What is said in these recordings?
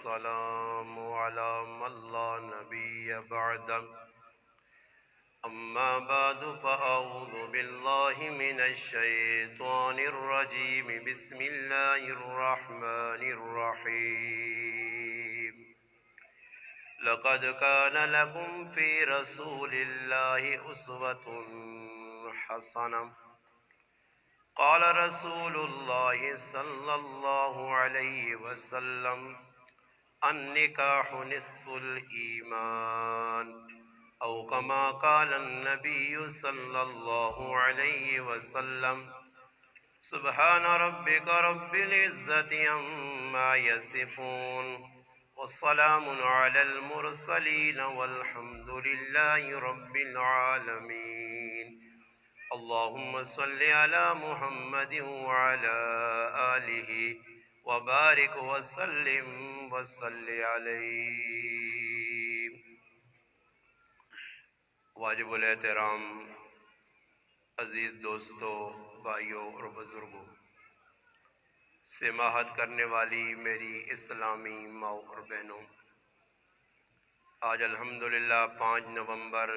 والسلام على من لا نبي بعده أما بعد فأعوذ بالله من الشيطان الرجيم بسم الله الرحمن الرحيم لقد كان لكم في رسول الله أسوة حسنة قال رسول الله صلى الله عليه وسلم النكاح نصف الإيمان أو كما قال النبي صلى الله عليه وسلم سبحان ربك رب العزة عما يصفون والسلام على المرسلين والحمد لله رب العالمين اللهم صل على محمد وعلى آله وبارك وسلم وصل عليه۔ واجب الاحترام عزیز دوستوں، بھائیوں اور بزرگوں، سماحت کرنے والی میری اسلامی ماؤں اور بہنوں، آج الحمدللہ 5 نومبر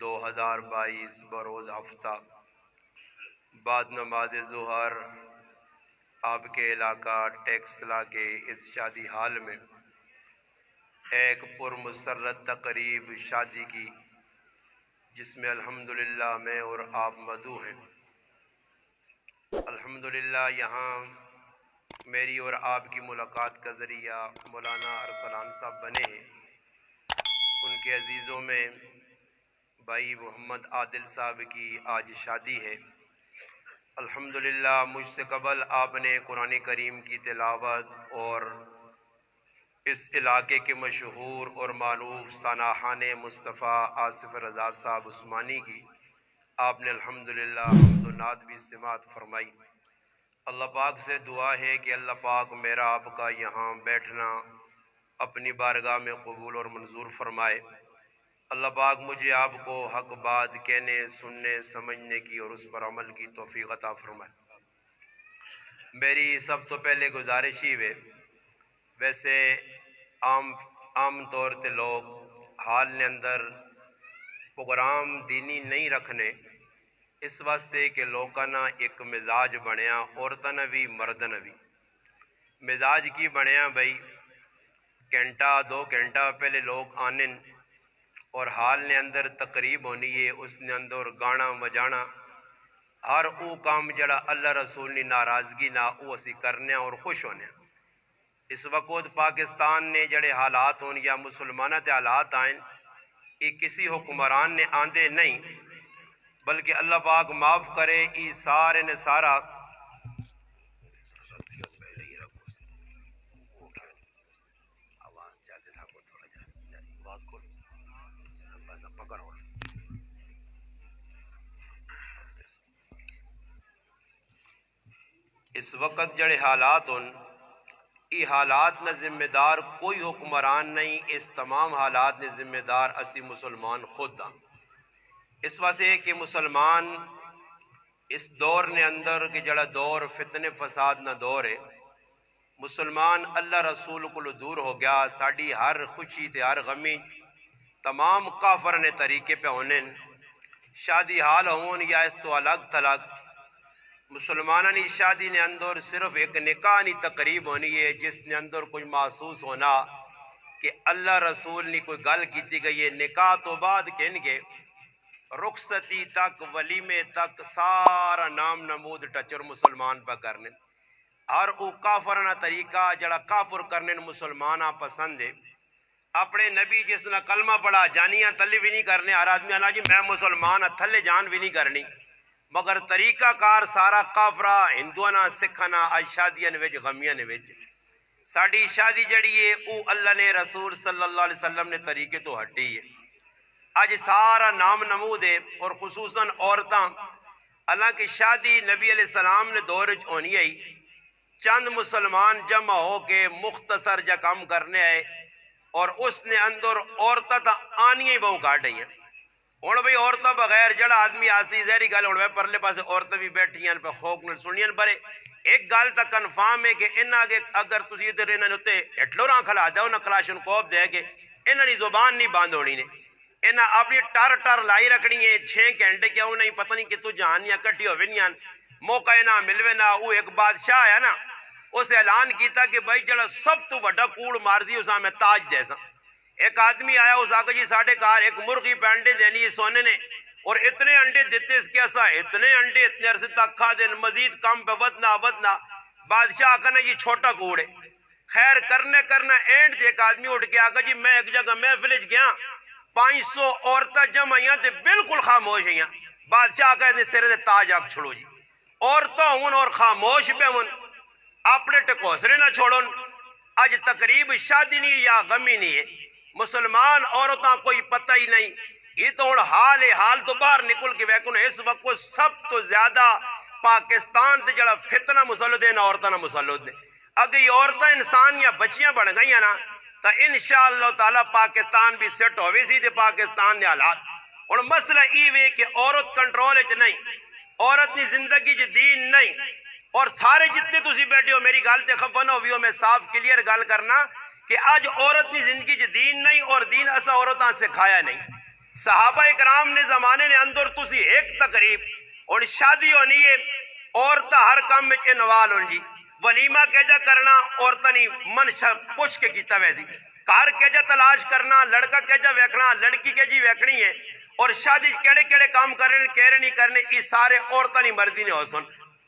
2022 بروز ہفتہ بعد نماز ظہر آپ کے علاقہ ٹیکسلا کے اس شادی حال میں ایک پرمسرت تقریب شادی کی، جس میں الحمدللہ میں اور آپ مدعو ہیں۔ الحمدللہ یہاں میری اور آپ کی ملاقات کا ذریعہ مولانا ارسلان صاحب بنے ہیں۔ ان کے عزیزوں میں بھائی محمد عادل صاحب کی آج شادی ہے۔ الحمدللہ مجھ سے قبل آپ نے قرآن کریم کی تلاوت اور اس علاقے کے مشہور اور معروف سانحان مصطفیٰ آصف رضا صاحب عثمانی کی آپ نے الحمدللہ حمد و نعت بھی سماعت فرمائی۔ اللہ پاک سے دعا ہے کہ اللہ پاک میرا آپ کا یہاں بیٹھنا اپنی بارگاہ میں قبول اور منظور فرمائے۔ اللہ پاک مجھے آپ کو حق بات کہنے، سننے، سمجھنے کی اور اس پر عمل کی توفیق عطا فرمائے۔ میری سب تو پہلے گزارش ہی ہے، ویسے عام طور تے لوگ حال نے اندر پروگرام دینی نہیں رکھنے، اس واسطے کہ لوگاں نا ایک مزاج بنیا، عورتاں نا بھی مرداں نا بھی مزاج کی بنیا بھائی، گھنٹہ 2 گھنٹہ پہلے لوگ آنے اور حال نے اندر تقریب ہونی ہے، اس نے اندر گانا بجانا، ہر او کام جڑا اللہ رسول نے ناراضگی نہ او اسی کرنے اور خوش ہونے۔ اس وقت پاکستان نے جڑے حالات ہون یا مسلمانہ تے حالات آئیں، یہ کسی حکمران نے آندے نہیں، بلکہ اللہ پاک معاف کرے، یہ سارے نے سارا اس وقت جڑے حالات ہون، یہ حالات نہ ذمہ دار کوئی حکمران نہیں، اس تمام حالات نے ذمہ دار اسی مسلمان خود ہاں۔ اس واسطے کہ مسلمان اس دور نے اندر کہ جڑا دور فتنے فساد نہ دور ہے، مسلمان اللہ رسول کو دور ہو گیا، ساڑی ہر خوشی تے ہر غمی تمام کافر نے طریقے پہ ہونے، شادی حال ہون یا اس تو الگ تھلگ، مسلمانہ نے شادی نے اندر صرف ایک نکاح نہیں تقریب ہونی ہے، جس نے اندر کوئی محسوس ہونا کہ اللہ رسول نے کوئی گل کیتی گئی ہے۔ نکاح تو بعد کہن گے رخصتی تک ولیمے تک سارا نام نمود ٹچر مسلمان پہ کرنے، ہر او کافرانہ طریقہ جڑا کافر کرنے مسلمانہ پسند ہے۔ اپنے نبی جس نے کلمہ پڑھا جانیاں تلے بھی نہیں کرنے، ہر آدمی آنا جی میں مسلمان تھلے جان بھی نہیں کرنی، مگر طریقہ کار سارا کافرہ ہندوانہ سکھانہ آج شادیاں نویج غمیاں نویج۔ ساڑی شادی جڑی ہے او اللہ نے رسول صلی اللہ علیہ وسلم نے طریقے تو ہٹی ہے۔ آج سارا نام نمود ہے اور خصوصاً عورتاں، اللہ کی شادی نبی علیہ السلام نے دورج ہونی ہے، چند مسلمان جمع ہو کے مختصر جا کام کرنے آئے اور اس نے اندر عورتہ تا آنیاں ہی بہو کاٹ رہی ہیں۔ ہوں بھائی عورتوں بغیر جڑا آدمی آسی ظاہری گل ہوں پرلے پاسے عورتیں بھی بیٹھیاں پہ خوک نال سنیاں برے ایک گل تو کنفرم ہے کہ انہاں کے اگر تسی ادھر انہاں نے اتنے ہٹلراں کھلا دو نہ کلاشن کوپ دے کے انہاں دی زبان نہیں بند ہونی نے انہاں اپنی ٹر لائی رکھنی ہے 6 گھنٹے کیوں نہیں پتہ نہیں کتوں جان یا کٹی ہوے نہیں موقع نہ ملوے نہ وہ ایک بادشاہ ہے نا اس اعلان کیتا کہ بھائی جڑا سب تو بڑا کوڑ مار دی اسا میں تاج دے سا ایک آدمی آیا اس آگے جی ساڑھے کار ایک مرغی پہ انڈے دینی ہے سونے نے اور اتنے انڈے دیتے اس کیسا اتنے انڈے اتنے عرصے تک کھا دین مزید کم پہ ودنا بادشاہ کہنا یہ چھوٹا کوڑ ہے خیر کرنا اینڈ دے ایک آدمی اٹھ کے آگا جی میں ایک جگہ محفلج گیا 500 عورتیں جمع ہیں تے بالکل خاموش ہیں بادشاہ کہتے ہیں سرے دے تاج رکھ چھوڑو جی عورتوں ہون اور خاموش پہ ہون اپنے ٹکوسرے نہ چھوڑون آج تقریب شادی نہیں یا غمی نہیں ہے مسلمان عورتاں کوئی پتہ ہی نہیں یہ تو حال تو باہر نکل کے ویکن اس وقت سب تو زیادہ پاکستان تے جڑا فتنہ مسلط ہے نا عورتاں نہ مسلط ہے اگر یہ عورتاں انسان یا بچیاں بڑھ گئی ہیں نا تو انشاءاللہ تعالیٰ پاکستان بھی سیٹ ہوئے سی دے پاکستان نے حالات اور مسئلہ ای وے کہ عورت کنٹرول اچ نہیں عورت نی زندگی جی دین نہیں اور سارے جتنے تسی بیٹھے ہو میری گل تے خفن ہو بھی ہو میں صاف کلیئر گل کرنا کہ آج عورت نی زندگی جی دین نہیں اور دین اسا عورتاں سکھایا نہیں صحابہ اکرام نے زمانے نے اندر تسی ایک تقریب اور شادی ہونی ہے عورتہ ہر کام میں انوال ہون جی ولیمہ کیجا کرنا عورتہ نہیں منشا پوچھ کے کیتا ویسی کار کیجا تلاش کرنا لڑکا کیجا ویکھنا لڑکی کیجی ویکھنی ہے اور شادی کیڑے کام کرنے کہرے نہیں کرنے یہ سارے عورتہ نہیں مردی نے ہو سن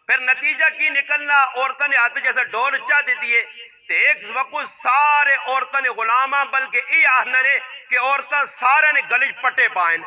پھر نتیجہ کی نکلنا عورتہ نے ہاتھ جیسا ڈول اچھا دیتی ہے تو ایک وقت سارے عورتہ نے غلامہ بلکہ ای آہنا نے کہ عورتہ سارے نے گلج پٹے پائیں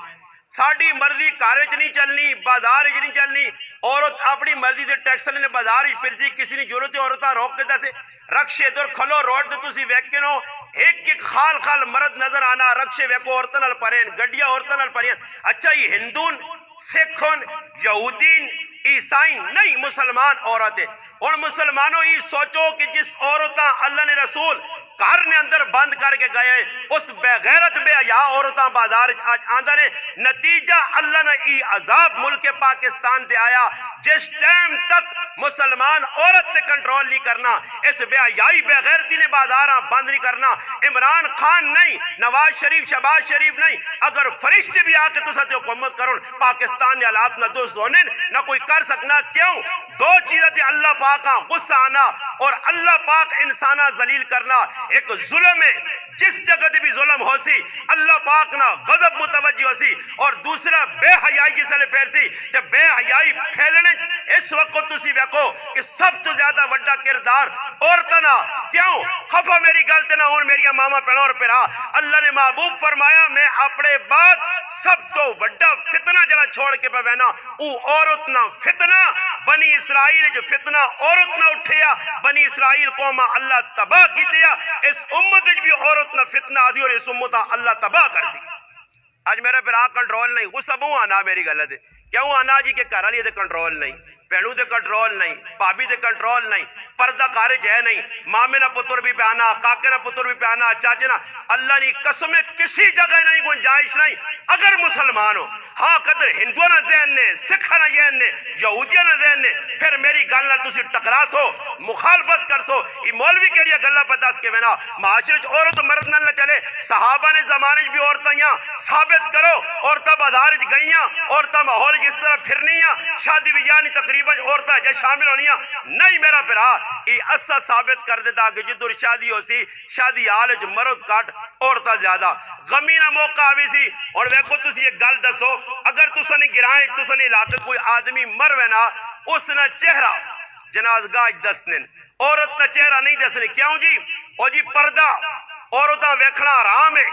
ساڑھی مرضی کارج نہیں چلنی بازار ہی نہیں چلنی عورت اپنی مرضی دے ٹیکس لینے بازار ہی پھرسی کسی نے ضرورت ہے عورتہ روک کے دے رکشے دور کھلو روڈ دے تسی ویکے نو ایک خال مرد نظر آنا رکشے ویکو عورتہ نال پرین گڈیا عورتہ نال پرین اچھا یہ ہندون سکھن یہودین عیسائی نہیں مسلمان عورتیں اور مسلمانوں یہ سوچو کہ جس عورتاں اللہ نے رسول گھر نے اندر بند کر کے گئے اس بے غیرت بے حیا عورتاں بازار آج آندہ نے نتیجہ اللہ نے ای عذاب ملک پاکستان تے آیا جس ٹائم تک مسلمان عورت تے کنٹرول نہیں کرنا اس بے حیائی بے غیرتی نے بازاراں بند نہیں کرنا عمران خان نہیں نواز شریف شہباز شریف نہیں اگر فرشتے بھی آ کے تو ساتھ حکومت کرن پاکستان نے حالات نہ دوست ہونے نہ کوئی کر سکنا کیوں دو چیزیں تھی اللہ پاک غصہ آنا اور اللہ پاک انسانہ ذلیل کرنا ایک ظلم ہے جس جگہ تے بھی ظلم ہو سی اللہ پاک نہ غضب متوجہ ہو سی اور دوسرا بے حیائی جسے لے پھیر سی جب بے حیائی پھیلنے اس وقت تسی ویکو کہ سب تو زیادہ وڈا کردار عورتنا کیوں خفا میری گلتے نہ ہون میری ماما پہنا اور پھرا اللہ نے محبوب فرمایا میں اپنے بعد سب تو وڈا فتنہ جڑا چھوڑ کے پہ بہنا او عورتنا فتنہ بنی اسرائیل جو فتنہ عورتنا اٹھیا بنی اسرائیل قومہ اللہ تباہ کی دیا اس امت بھی عورتنا فتنہ آزی اور اس امتہ اللہ تباہ کر سی آج میرا پھر کنٹرول نہیں غصہ بہو آنا میری غلط ہے کیوں آنا جی کہ گھر لیے کنٹرول نہیں پہنو دے کنٹرول نہیں پابی دے کنٹرول نہیں پردہ کارج ہے نہیں مامے نہ پتر بھی پہنا کاکے نہ پتر بھی پہنا چاچے نہ اللہ نے قسم کسی جگہ نہیں گنجائش نہیں اگر مسلمان ہو ہاں قدر ہندو نہ ذہن نے سکھ نہ ذہن نے یہودیہ نہ ذہن نے پھر میری گل نہ تسی ٹکرا سو مخالفت کر سو یہ مولوی کے لیے گلہ پتا اس کے بنا معاشرے عورت مرد نہ چلے صحابہ نے زمانے بھی عورتیں ثابت کرو عورتیں بازار گئیاں عورتیں ماحول اس طرح پھرنیاں شادی بیانی تقریباً عورتیں جے شامل ہونیاں نہیں میرا پھرا یہ اسا ثابت کر دیتا کہ جدر شادی ہو سی شادی حال جو مرد کاٹ عورتیں زیادہ غمی نہ موقع آوی سی اور ویکو تسی یہ گل دسو اگر تسا نے گرائیں تسا نے علاقے کوئی آدمی مروے نا اس نے چہرہ جنازگاہ دسنن عورت نے چہرہ نہیں دسنے کیوں جی او جی پردہ عورتاں ویکھنا حرام ہے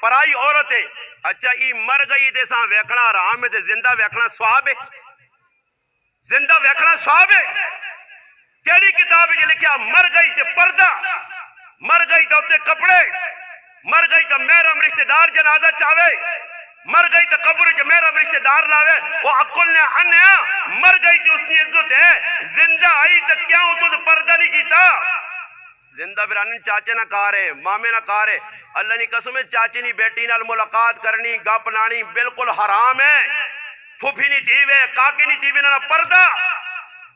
پرائی عورت ہے اچھا یہ مر گئی دے ساں ویکھنا حرام ہے تے زندہ ویکھنا ثواب ہے زندہ ویکھنا ثواب ہے کیڑی کتاب ہے لکھیا مر گئی تے پردہ مر گئی تے اتے کپڑے مر گئی تے محرم رشتہ دار جنازہ چاہے مر گئی تے قبر جو محرم رشتہ دار لاوے وہ عقل نے انیا مر گئی تے اس کی عزت ہے زندہ آئی تے کیوں تو پردہ نہیں کیتا زندہ برانی چاچے نہ کار ہے مامے نہ کار ہے اللہ نے قسم ہے چاچی نی بیٹی نال ملاقات کرنی گپ لانی بالکل حرام ہے پھوپھی نہیں تھی وے کاکے نہیں تھی وے نہ پردہ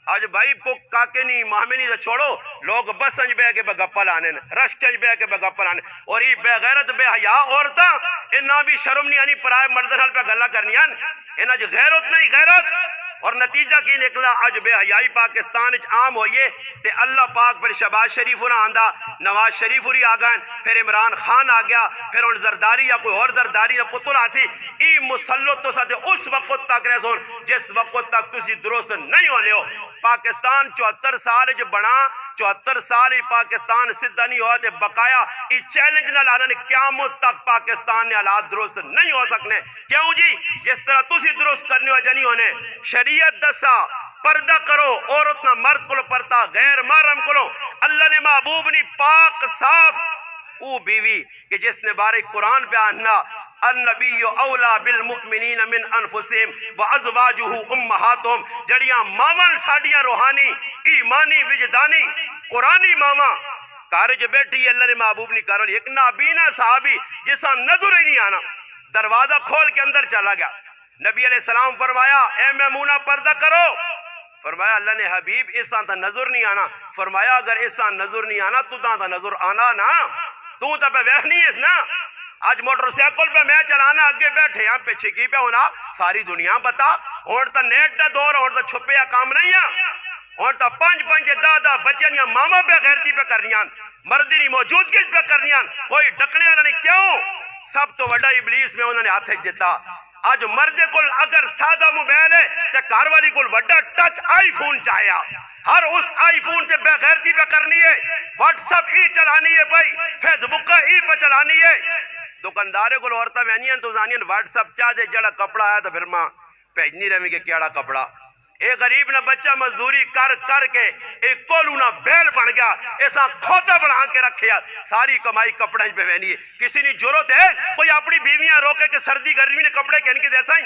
آج بھائی پک کاکے نہیں مامے نہیں تو چھوڑو لوگ بس سنج بے کے بگپا لانے رش چنج بے کے بگپا لانے اور یہ بے غیرت بے حیا عورتاں انہاں بھی شرم نہیں آنی پرائے مردن حال پہ گلہ کرنی آن انہاں جو غیرت نہیں غیرت اور نتیجہ کی نکلا آج بے حیائی پاکستان عام ہوئیے تے اللہ پاک پھر شہباز شریف نہ آندا نواز شریف ہوری آگان پھر عمران خان آ گیا پھر ان زرداری یا کوئی اور زرداری یا پتر آسی ای مسلط تو ساتھ اس وقت تک رہسون جس وقت تک تسی درست نہیں ہونے ہو پاکستان 74 سال جو بنا 74 سال ہی پاکستان سدھا نہیں ہوا تے بقایا ای چیلنج نہ لانا قیامت تک پاکستان نے حالات درست نہیں ہو سکنے کیوں جی جس طرح تسی درست کرنے ہو جنی ہونے شریعت دسا پردہ کرو عورت نہ مرد کو پرتا غیر محرم کو اللہ نے محبوب نی پاک صاف او بیوی کہ جس نے بارے قرآن پہ آننا النبی اولا بالمؤمنین من انفسهم وازواجہ امہاتہم جڑیاں ماون ساڑیاں روحانی ایمانی وجدانی قرآنی ماما کارج بیٹھی اللہ نے محبوب نہیں کارج ایک نابینا صحابی جسا نظر ہی نہیں آنا دروازہ کھول کے اندر چلا گیا نبی علیہ السلام فرمایا اے میمونہ پردہ کرو فرمایا اللہ نے حبیب اس تا نظر نہیں آنا فرمایا اگر اس تا نظر نہیں آنا تو تا نظر آنا نا تو تا پہ ویخ نہیں اس نا آج موٹر سیکل پہ میں چلانا اگے بیٹھے یہاں پہ چھکی پہ ہونا ساری دنیا بتا اور تا نیٹ دا دور اور تا چھپے یا کام نہیں ہے اور تا پنج دادا بچیاں یا ماما پہ غیرتی پہ کرنیاں مردی نہیں موجود کس پہ کرنیاں کوئی ڈکنے والا نہیں کیوں سب تو وڈا ابلیس میں انہوں نے ہاتھ دیتا آج مردے کل اگر سادہ موبائل ہے تے کاروالی کل وڈا ٹچ آئی فون چاہیا ہر اس آئی فون سے بے غیرتی پہ کرنی ہے واٹس اپ ہی چلانی ہے بھائی فیس بک ہی پہ چلانی ہے دکاندارے کو عورتہ وینی ہیں تو زانین واٹس اپ چاہ دے جڑا کپڑا آیا تو پھر ماں پیجنی رہے کہ کیڑا کپڑا ایک غریب نہ بچہ مزدوری کر کے ایک کولو نہ بیل بن گیا ایسا کھوتا بنا کے رکھیا ساری کمائی کپڑا ہی پہ وینی ہے کسی نے ضرورت ہے کوئی اپنی بیویاں روکے کہ سردی گرمی نے کپڑے کہنے کے جیسا ہی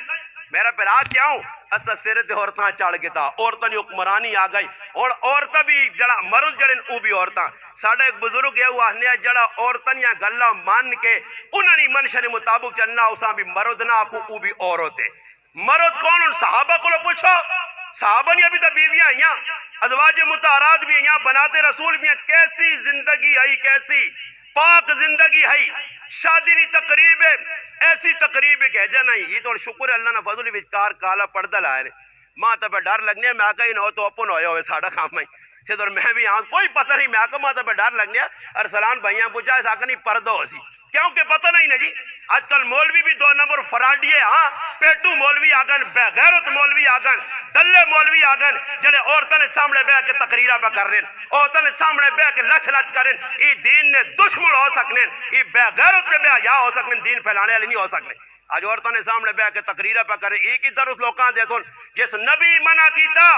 میرا پھر آ کیا ہوں اسا سیرے تے عورتاں چڑھ گیا تھا عورتاں نے حکمرانی آ گئی اور عورتاں بھی جڑا مرد جڑے او بھی عورتاں ساڈا ایک بزرگ ہے وہ آہنے جڑا عورتاں یا گلا مان کے انہاں دی منشا دے مطابق چلنا اساں بھی مرد نہ آکھو او بھی عورت ہے مرد کون ان صحابہ کو پوچھو صحابہ نے ابھی تو بیویاں آئیاں ازواج مطہرات بھی آئیاں بناتے رسول بھی ہیں کیسی زندگی ہے کیسی پاک زندگی ہے شادی نہیں تقریب ہے ایسی تقریب ہے کہ جا نہیں یہ تو شکر ہے اللہ نے فضل وچکار کالا پردہ لائے ماں تو پہ ڈر لگنے میں آکا ہی نہ ہو تو اپن ہوئے ہوئے ساڑھا کام ہے سے تو میں بھی آؤں کوئی پتہ نہیں میں آکا ماں تو پہ ڈر لگنے ارسلان بھائیاں پوچھا ہے ساکہ نہیں پردہ ہو سی کیونکہ پتہ نہیں نا جی آج کل مولوی بھی 2 نمبر فراڈی ہے ہاں پیٹو مولوی آگن بے غیرت مولوی آگن دلے مولوی آگن جنہیں عورتوں نے سامنے بے کے تقریرہ پہ کر رہے ہیں عورتوں نے سامنے بے کے لچ کر رہے ہیں یہ دین نے دشمن ہو سکنے یہ بے غیرت کے بے حیا ہو سکنے دین پھیلانے والی نہیں ہو سکنے آج عورتوں نے سامنے بے کے تقریرہ پہ کر رہے ہیں ایک ہی درست لوکاں دے سن جس نبی منع کیتا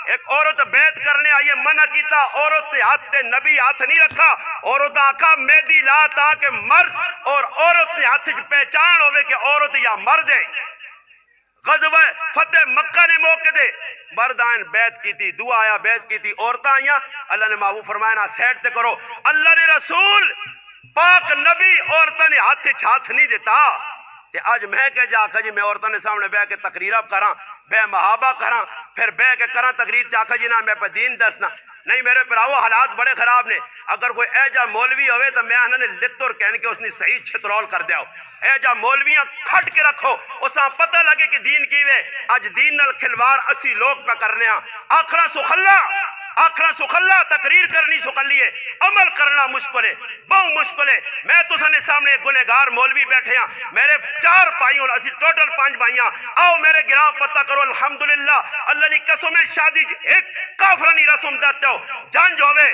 ایک عورت بیعت کرنے آئیے منع کیتا عورت ہاتھ تے نبی ہاتھ نہیں رکھا عورت آکھا مہدی لا تاکہ مرد اور عورت ہاتھ پہچان ہوئے کہ عورت یا مرد ہے غزوہ فتح مکہ نے موقع دے مرد آئین بیعت کی تھی دعا آیا بیعت کی تھی عورتیں آئیاں اللہ نے محبوب فرمایا نا سیٹ تے کرو اللہ نے رسول پاک نبی عورتوں نے ہاتھ نہیں دیتا کہ آج میں کہ جا آکھا جی میں عورتوں نے سامنے بے کے تقریرہ کراں بے محابہ کراں پھر بے کے کراں تقریر تے آکھا جی نا میں پہ دین دسنا نہیں میرے پراؤ حالات بڑے خراب نے اگر کوئی اے جا مولوی ہوئے تو میں انہوں نے لطر کہنے کے اس نے صحیح چھترول کر دیا اے جا مولویاں کھٹ کے رکھو اساں پتہ لگے کہ دین کی وے آج دین نال کھلوار اسی لوگ پہ کرنے ہاں آکھنا سخلا تقریر کرنی سخلی ہے عمل کرنا مشکل ہے بہت مشکل ہے میں تو سنے سامنے گنہگار مولوی بیٹھے ہیں میرے 4 بھائیوں اسی ٹوٹل 5 بھائیاں آؤ میرے گراں پتہ کرو الحمدللہ اللہ نے قسم شادی ایک کافرانی رسم دیتے ہو جنج ہوئے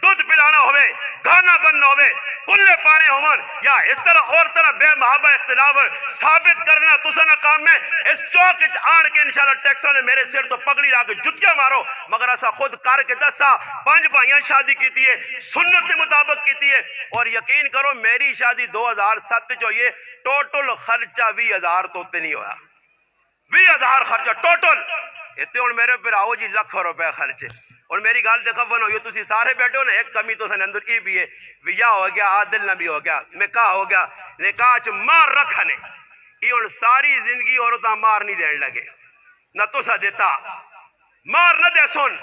دودھ پلانا ہوئے گانا بننا ہوئے کلے پانے ہوئے یا اس طرح اور طرح بے محابہ اختلاف ثابت کرنا تسنا کام میں اس چوک آن کے انشاءاللہ ٹیکسا نے میرے سر تو پگڑی لا کے جتیاں مارو مگر ایسا خود کر کے دسا 5 بھائیاں شادی کیتی ہے سنت کے مطابق کیتی ہے اور یقین کرو میری شادی 2007 جو یہ ٹوٹل خرچہ 20,000 تو نہیں ہوا 20,000 خرچہ ٹوٹل اتنے ہوں میرے پر آؤ جی 1,00,000 روپے خرچے اور میری گال دکھون ہوئی تسی سارے بیٹھے ہو نا ایک کمی تو سن اندر ای بھی ہے ویا ہو گیا عادل نہ بھی ہو گیا نکاح ہو گیا نکاح چ مار رکھنے ای ہن ساری زندگی عورتاں مار نہیں دین لگے نہ تسا دیتا مار نہ دے سن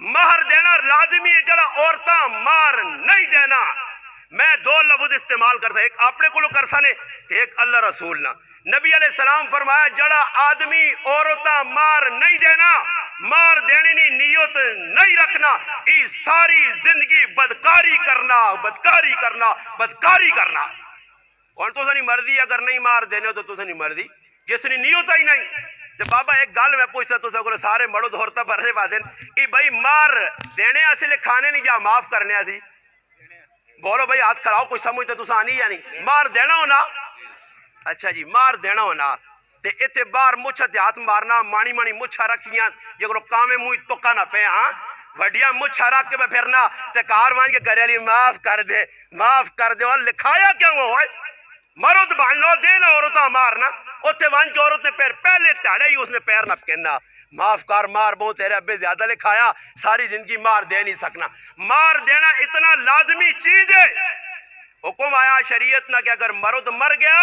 مہر دینا لازمی ہے جڑا عورتاں مار نہیں دینا میں دو لفظ استعمال کرتا ایک اپنے کو کرسا نے ایک اللہ رسول نہ نبی علیہ السلام فرمایا جڑا آدمی عورتاں مار نہیں دینا مار دینے نہیں نیت نہیں رکھنا ای ساری زندگی بدکاری کرنا بدکاری کرنا بدکاری کرنا اور تو سنی مردی اگر نہیں مار دینے تو سنی مردی جس نے نیت ہی نہیں تو بابا ایک گال میں پوچھتا تو سکو سارے مڑو دھورتا بھرے بادن ای بھائی مار دینے اصلے کھانے نہیں جا معاف کرنے تھی بولو بھائی ہاتھ کھڑاؤ کوئی سمجھتے تو سانی یا نہیں مار دینا ہونا اچھا جی مار دینا ہونا تے اتے بار مچھا تے ہاتھ مارنا مانی مانی مچھا رکھیاں جگرو کامے موئی تکا نہ پہ ہاں وڈیا مچھا رکھ کے پھرنا تے کاروان کے گھر علی معاف کر دے اور لکھایا کیوں ہوئے مرد بان لو دینا عورتاں مارنا اتے وان کی عورت نے پیر پہلے تاڑے ہی اس نے پیر نہ پکنا معاف کر مار بہت تیرے ابے زیادہ لکھایا ساری زندگی مار دے نہیں سکنا مار دینا اتنا لازمی چیز ہے حکم آیا شریعت نہ کہ اگر مرد مر گیا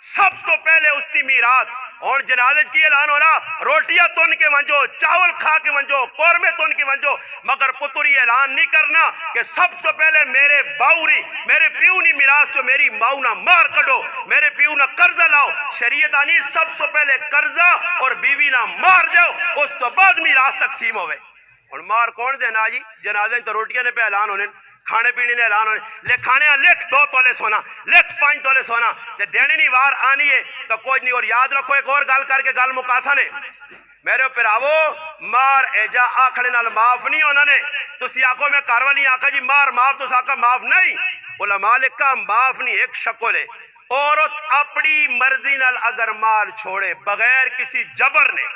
سب تو پہلے اس کی میراث اور جنازے کی اعلان ہونا روٹیاں تن کے ونجو چاول کھا کے ونجو قورمے تن کے ونجو مگر پتری اعلان نہیں کرنا کہ سب تو پہلے میرے باؤری میرے پیو نی میراث جو میری ماؤ نہ مار کڈو میرے پیو نہ قرضہ لاؤ شریعت آنی سب تو پہلے قرضہ اور بیوی نہ مار جاؤ اس تو بعد میراث تقسیم ہوئے اور مار کون دینا جی جنازے تو روٹیاں نے پہ اعلان ہونے کھانے پینے نے اعلان ہونے لے کھانے لکھ 2 تولے سونا لکھ 5 تولے سونا تے دینے نہیں وار آنی ہے تو کوئی نہیں اور یاد رکھو ایک اور گال کر کے گال مکاسا نے میرے پراوو مار ایجا آکھڑے نال معاف نہیں ہونا نے تو سیاکو میں کاروالی آکھا جی مار معاف تو ساکا معاف نہیں علماء لکھا معاف نہیں ایک شکل ہے عورت اپنی مرضی نال اگر مال چھوڑے بغیر کسی جبر نے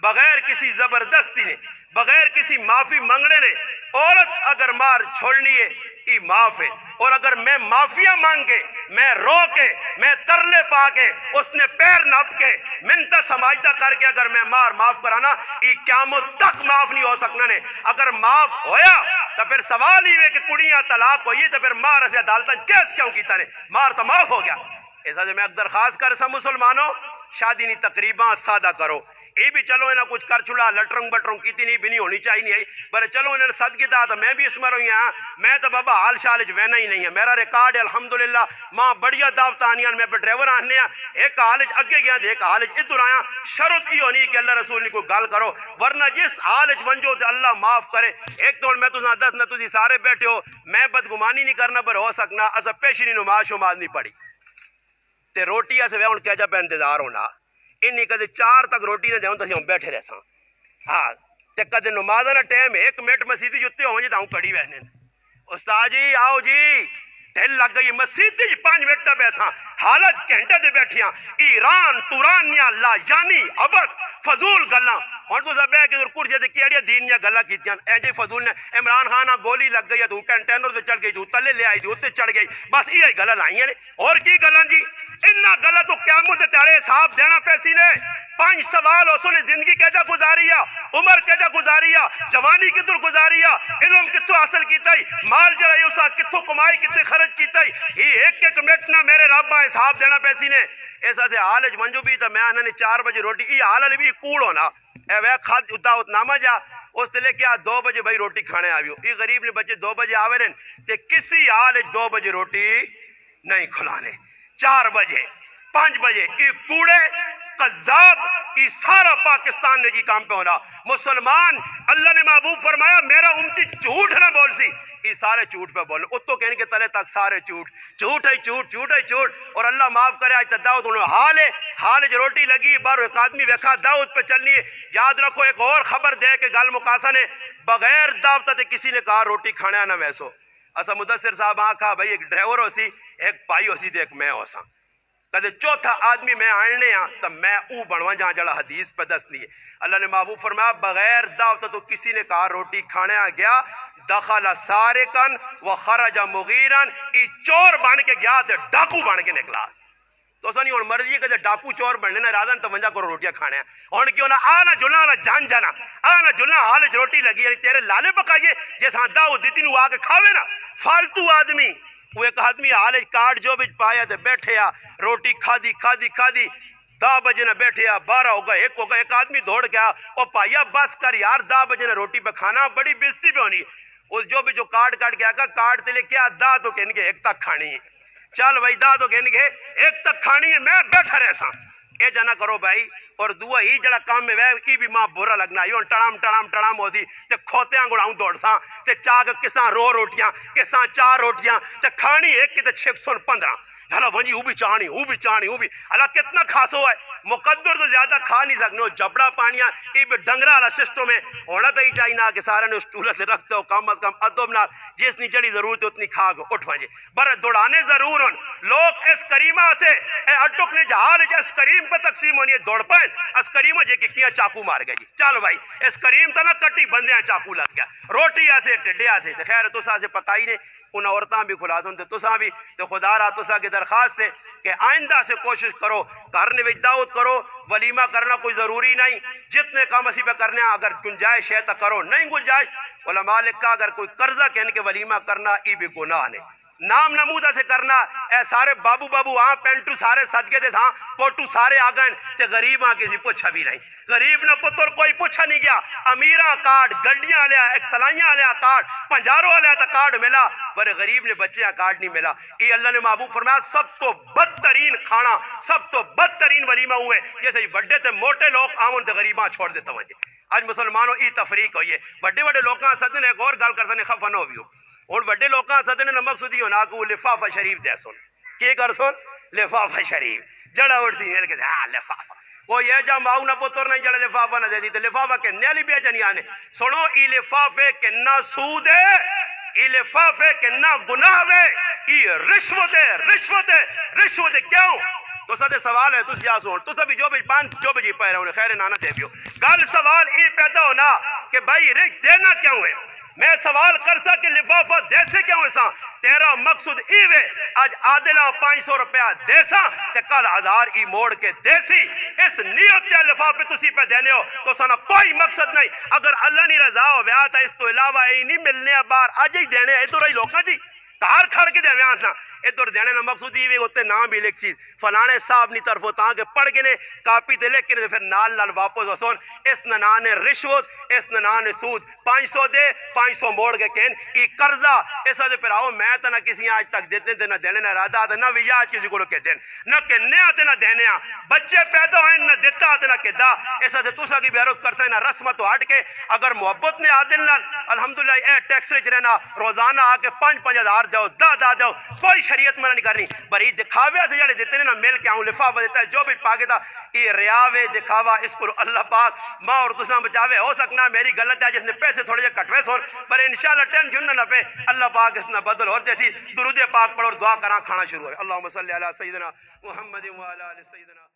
بغیر کسی زبردستی نے بغیر کسی معافی منگنے نے عورت اگر مار چھوڑنی ہے ای معاف ہے اور اگر میں معافیاں مانگے میں رو کے میں ترلے پا کے اس نے پیر نپ کے منتا سماجدہ کر کے اگر میں مار معاف کرانا ای قیامت تک معاف نہیں ہو سکنا نے اگر معاف ہویا تو پھر سوال ہی ہے کہ کڑیاں طلاق ہوئی تو پھر مار اسے عدالتاں کیس کیوں کیتا نے مار تو معاف ہو گیا ایسا جو میں ایک درخواست کر سا مسلمانوں شادی نہیں تقریباں سادہ کرو یہ بھی چلو انہیں کچھ کر چھوڑا لٹرنگ بٹرنگ کیتی نہیں بھی نہیں ہونی چاہیے نہیں پر چلو انہیں صد کی دا تو میں بھی اس میں رہی ہاں میں تو بابا حال شالج وینا ہی نہیں ہے میرا ریکارڈ ہے الحمدللہ ماں بڑیا دعوت آنیاں میں پر ڈرائیور آنے ہیں ایک حالج اگے گیا ایک حالج ادھر آیا شرط ہی ہونی کہ اللہ رسول نے کوئی گال کرو ورنہ جس حالج بنجو تو اللہ معاف کرے ایک تو میں تو دس نہ تجھے سارے بیٹھے ہو میں بدگمانی نہیں کرنا پر ہو سکنا اسا پیشنی نماز شماز نہیں پڑی تے روٹی ایسے وے کیا جا پہ انتظار ہونا انہی کدے 4 تک روٹی نے دے ہوں تسی ہم بیٹھے رہ ساں ہاں تے کدے نمازہ نہ ٹیم 1 منٹ مسیدی جتے ہوں جی تا ہوں کڑی بہنے استاد جی آؤ جی ٹھل لگ گئی مسیدی 5 منٹ بیساں حالت گھنٹے دے بیٹھیاں ایران تورانیاں لا یعنی ابس فضول گلاں اور تو سب ہے کہ کرسی تے کیڑی دین نیا گلاں کیتیاں اے جی فضول نے عمران خان گولی لگ گئی تو کنٹینر تے چڑھ گئی تو تلے لے آئی تو تے چڑھ گئی بس یہ گلاں لائیاں نے اور کی گلاں جی انہاں گلاں تو قیامت تے حساب دینا پیسی نے 5 سوال اس نے زندگی کیجا گزاریا عمر کیجا گزاریا جوانی کتر گزاریا علم کتوں حاصل کیتا ہی مال جڑا اسا کتوں کمائی کتے خرچ کیتا ہی یہ ایک منٹ نہ میرے رب حساب دینا پیسی نے ایسا سے حالج منجو بھی تو میں انہوں نے 4 بجے روٹی یہ حال بھی کوڑ ہونا اے وے خط دعوت نامہ جا اس تے لے کے 2 بجے بھائی روٹی کھانے آویو یہ غریب نے بچے 2 بجے آوے رہن تے کسی حالج 2 بجے روٹی نہیں کھلانے 4 بجے 5 بجے یہ کوڑے قذاب یہ سارا پاکستان نے جی کام پہ ہونا مسلمان اللہ نے محبوب فرمایا میرا امتی جھوٹ نہ بول سی یہ سارے جھوٹ پہ بولنے اتو کہنے کے تلے تک سارے جھوٹ ہے اور اللہ معاف کرے آج دعوت انہوں حال جو روٹی لگی بارو ایک آدمی ویکھا دعوت پہ چلنی ہے یاد رکھو ایک اور خبر دے کہ گل مقاسا نے بغیر دعوت تے کسی نے کہا روٹی کھانے نہ ویسو اسا مدثر صاحب کہا بھائی ایک ڈرائیور ہو سی ایک پائی ہو سی تے ایک میں ہو سا کدے چوتھا آدمی میں آنے ہاں تو میں او بنوا جہاں جڑا حدیث پہ دستی ہے اللہ نے محبوب فرمایا بغیر دعوت تو کسی نے کہا روٹی کھانے آ گیا دخل سارقن و خرج مغیرن ای چور بن کے گیا تے ڈاکو بن کے نکلا تو سنی ہوں مرضی ہے کہ ڈاکو چور بننے نہ رازن تو 52 کروڑ روٹیاں کھانے ہیں ہوں کیوں نہ آنا جلنا نہ جان جانا آنا جلنا حال روٹی لگی یعنی تیرے لالے پکائیے جیسا داؤ دیتی نو آ کے کھاوے نا فالتو آدمی وہ ایک آدمی حال کارڈ جو بھی پایا تے بیٹھے آ روٹی کھادی 10 بجے نہ بیٹھے آ 12 ہو گئے 1 ہو گئے ایک آدمی دوڑ گیا او پایا بس کر یار 10 بجے نہ روٹی پہ کھانا بڑی بےزتی پہ ہونی اس جو بھی جو کارڈ گیا کہ کارڈ تے لے کیا 10 تو کہن کے ایک تک کھانی ہے چل بھائی 10 تو کہن کے ایک تک کھانی ہے میں بیٹھا رہ سا اے جانا کرو بھائی اور دعا ہی جڑا کام میں وے کی بھی ماں برا لگنا یوں ٹڑام ہوتی تے کھوتیاں گڑاؤں دوڑ سا تے چاک کساں روٹیاں کساں 4 روٹیاں تے کھانی ایک کی تے 615 جانا ونجی وہ بھی چاہنی اللہ کتنا خاصو ہے مقدر تو زیادہ کھا نہیں سکنے جبڑا پانیاں یہ بھی ڈنگرہ والا سسٹم میں ہونا تو ہی چاہیے نا کہ سارے نے اس ٹولہ سے رکھتے ہو کم از کم ادب نال جس نہیں چڑی ضرورت ہے اتنی کھا کے اٹھ وجے بر دوڑانے ضرور ہوں لوگ اس کریمہ سے اٹک نے جہال اس کریم پہ تقسیم ہونی ہے دوڑ پائیں اس کریمہ جے کہ کیا چاکو مار گئی چل بھائی اس کریم تا نا کٹی بندیاں چاکو لگ گیا روٹی ایسے ٹڈے ایسے خیر تو سے پکائی نے ان عورتاں بھی کھلا دوں تو بھی تو خدا را تو کی درخواست ہے کہ آئندہ سے کوشش کرو کرنے میں دعوت کرو ولیمہ کرنا کوئی ضروری نہیں جتنے کام اسی پہ کرنے ہیں اگر گنجائش ہے تو کرو نہیں گنجائش علماء لکھا اگر کوئی قرضہ کہنے کے ولیمہ کرنا ای بھی گناہ نہیں نام نمودہ سے کرنا اے سارے بابو ہاں پینٹو سارے صدقے دے ہاں کوٹو سارے آگئن تے غریب ہاں کسی پوچھا بھی نہیں غریب نہ پتر کوئی پوچھا نہیں گیا امیرہ کارڈ گڈیاں لیا ایک سلائیاں لیا کارڈ پنجاروں لیا تا کارڈ ملا ورے غریب نے بچے کارڈ نہیں ملا یہ اللہ نے محبوب فرمایا سب تو بدترین کھانا سب تو بدترین ولیمہ ہوئے جیسے بڑے تے موٹے لوگ آمن تے غریباں چھوڑ دیتا وجہ آج مسلمانوں ای تفریق ہوئی ہے بڑے لوگاں صدن ایک اور گل کرتا نے خفا نہ ہوئی اور بڑے لوگاں صدن نے مقصودی ہونا کہ وہ لفافہ شریف دے سن کی کر سن لفافہ شریف جڑا اٹھتی ہے کہ ہاں لفافہ کوئی یہ جا ماؤ نہ پتر نہیں جڑا لفافہ نہ دے دی تو لفافہ کے نیلی بے جنی آنے سنو ای لفافے کے نہ سود ہے ای لفافے کے نہ گناہ ہے ای رشوت ہے کیوں تو سدے سوال ہے تس یا سن تو سب جو بھی پہ رہے انہیں خیر نانا دے بیو گل سوال ای پیدا ہونا کہ بھائی رک دینا کیوں ہے میں سوال کر سا کہ لفافہ دیسے کیوں ایسا تیرا مقصد ایوے آج عادلہ 500 روپیہ دیسا تے کل 1000 ای موڑ کے دیسی اس نیت تے لفافے تسی پہ دینے ہو تو سنا کوئی مقصد نہیں اگر اللہ نہیں رضا ہو ویا تا اس تو علاوہ ای نہیں ملنے بار آج ہی دینے ہے تو رہی لوکاں جی کار کھڑ کے دے ویاں تھا ادھر دینے نا مقصود ہی ہوتے نام بھی لکھ چیز فلانے صاحب نہیں طرف ہوتا کہ پڑھ کے نے کاپی دے لکھ کے پھر نال واپس وسون اس ننان رشوت اس ننان سود 500 دے 500 موڑ کے کہن ای قرضہ ایسا دے پھر آؤ میں تا نہ کسی آج تک دیتے نہ دینے نہ رادہ آتا نہ ویاج کسی کو لوگ کہتے ہیں نہ کہنے آتے نہ دینے آ بچے پیدا ہیں نہ دیتا آتے نہ کہتا ایسا دے توسا کی بیروز کرتا ہے نہ رسمت ہٹ کے اگر محبت نے عادل نہ الحمدللہ اے ٹیکس رچ رہنا روزانہ آ کے 5-5 ہزار دو دا دو کوئی شریعت منع نہیں کرنی بری دکھاوے سے جڑے دیتے نا مل کے آؤں لفافہ دیتا ہے جو بھی پاکے تھا یہ ریاوے دکھاوا اس کو اللہ پاک ماں اور تساں بچاوے ہو سکنا میری غلط ہے جس نے پیسے تھوڑے جے کٹوے سون پر انشاءاللہ ٹینشن نہ پہ اللہ پاک اس نہ بدل اور دیتی درود پاک پڑھ اور دعا کراں کھانا شروع ہے اللہم صلی علی سیدنا محمد و علی سیدنا